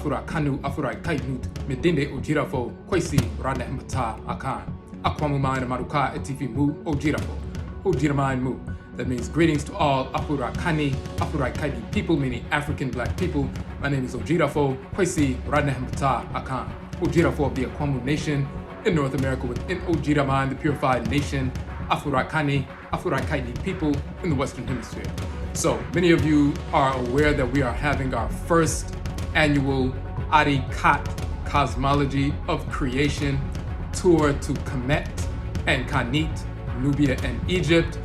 afura kanu afura kainut medinde Odwirafo kwesi rane mata akan akwamu mind maruka etifi mu Odwirafo Odwiramain mu. That means greetings to all afura kani afura kaini people, meaning African black people. My name is Odwirafo kwesi rane mata akan Odwirafo of the Akwamu Nation in North America, within Odwiramain, the purified nation, afura kani afura kaini people in the Western Hemisphere. So many of you are aware that we are having our first annual TEKH Cosmology of Creation tour to Kamit and Khanit, Nubia and Egypt.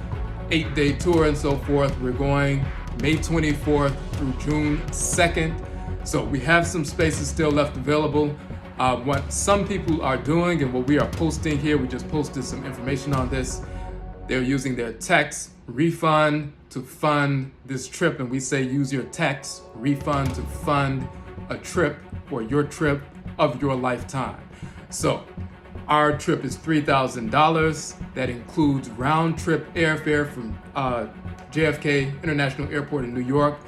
8-day tour and so forth. We're going May 24th through June 2nd. So we have some spaces still left available. What some people are doing and what we are posting here, we just posted some information on this. They're using their TEKH refund to fund this trip, and we say use your TEKH refund to fund a trip or your trip of your lifetime. So our trip is $3,000. That includes round trip airfare from JFK International Airport in New York,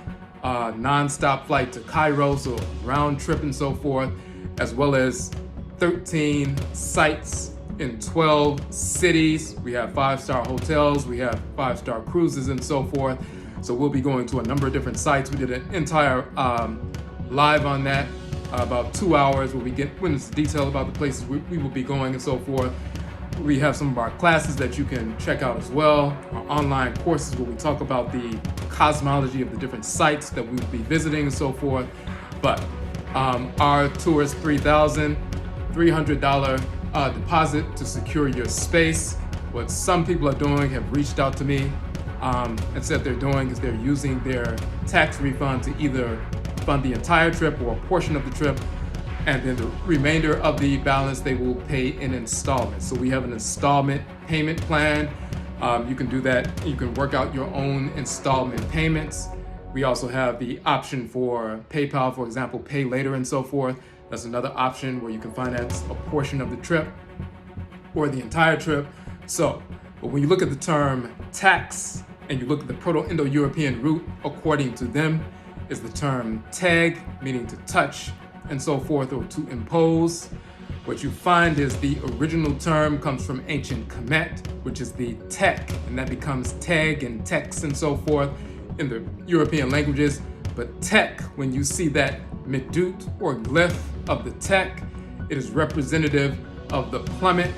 non-stop flight to Cairo, so round trip and so forth, as well as 13 sites in 12 cities. We have 5-star hotels, we have 5-star cruises and so forth. So we'll be going to a number of different sites. We did an entire live on that, about 2 hours, where we get into detail about the places we will be going and so forth. We have some of our classes that you can check out as well, our online courses where we talk about the cosmology of the different sites that we will be visiting and so forth. But our tour is $3,300 deposit to secure your space. What some people are doing have reached out to me and said they're doing is they're using their tax refund to either fund the entire trip or a portion of the trip, and then the remainder of the balance they will pay in installments. So we have an installment payment plan. You can do that. You can work out your own installment payments. We also have the option for PayPal, for example, pay later and so forth. That's another option where you can finance a portion of the trip or the entire trip. So, but when you look at the term tax and you look at the Proto-Indo-European root, according to them, is the term TEKH, meaning to touch and so forth, or to impose. What you find is the original term comes from ancient Kamit, which is the TEKH, and that becomes TEG and TEKH and so forth in the European languages. But TEKH, when you see that medut or glyph of the TEKH, it is representative of the plummet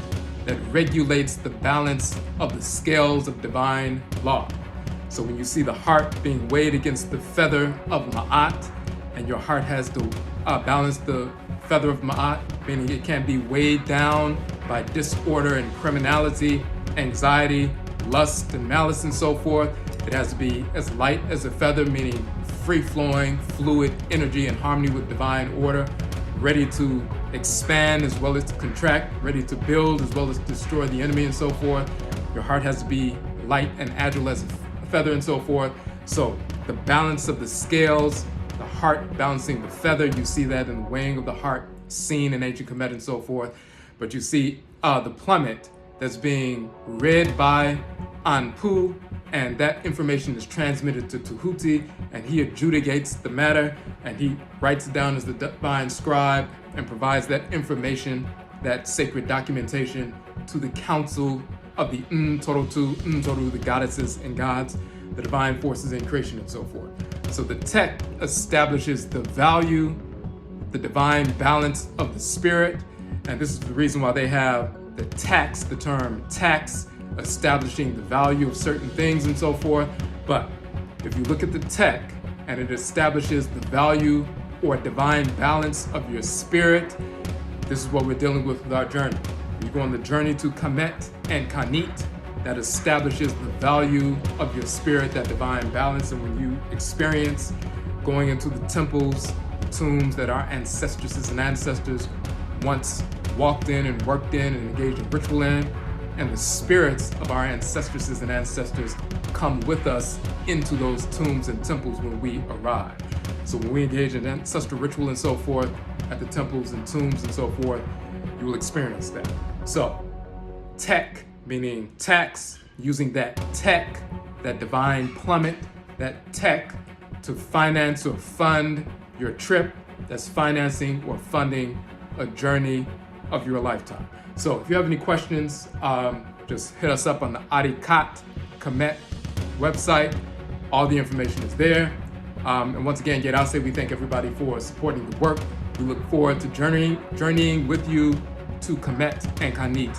that regulates the balance of the scales of divine law. So when you see the heart being weighed against the feather of Ma'at, and your heart has to balance the feather of Ma'at, meaning it can't be weighed down by disorder and criminality, anxiety, lust and malice and so forth. It has to be as light as a feather, meaning free-flowing, fluid energy in harmony with divine order, ready to expand as well as to contract, ready to build as well as destroy the enemy and so forth. Your heart has to be light and agile as a feather and so forth. So the balance of the scales, the heart balancing the feather, you see that in the weighing of the heart seen in ancient Kemet and so forth. But you see the plummet that's being read by Anpu, and that information is transmitted to Tahuti, and he adjudicates the matter, and he writes it down as the divine scribe and provides that information, that sacred documentation, to the council of the Ntoru, the goddesses and gods, the divine forces in creation and so forth. So the TEKH establishes the value, the divine balance of the spirit, and this is the reason why they have the tax, the term tax, establishing the value of certain things and so forth. But if you look at the TEKH and it establishes the value or divine balance of your spirit, this is what we're dealing with our journey. You go on the journey to Kamit and Khanit, that establishes the value of your spirit, that divine balance. And when you experience going into the temples, the tombs that our ancestresses and ancestors once walked in and worked in and engaged in ritual in, and the spirits of our ancestresses and ancestors come with us into those tombs and temples when we arrive. So when we engage in ancestral ritual and so forth at the temples and tombs and so forth, you will experience that. So TEKH, meaning tax, using that TEKH, that divine plummet, that TEKH to finance or fund your trip that's financing or funding a journey of your lifetime. So if you have any questions, just hit us up on the Kamit website. All the information is there. And once again, I'll say we thank everybody for supporting the work. We look forward to journeying with you to Kamit and Khanit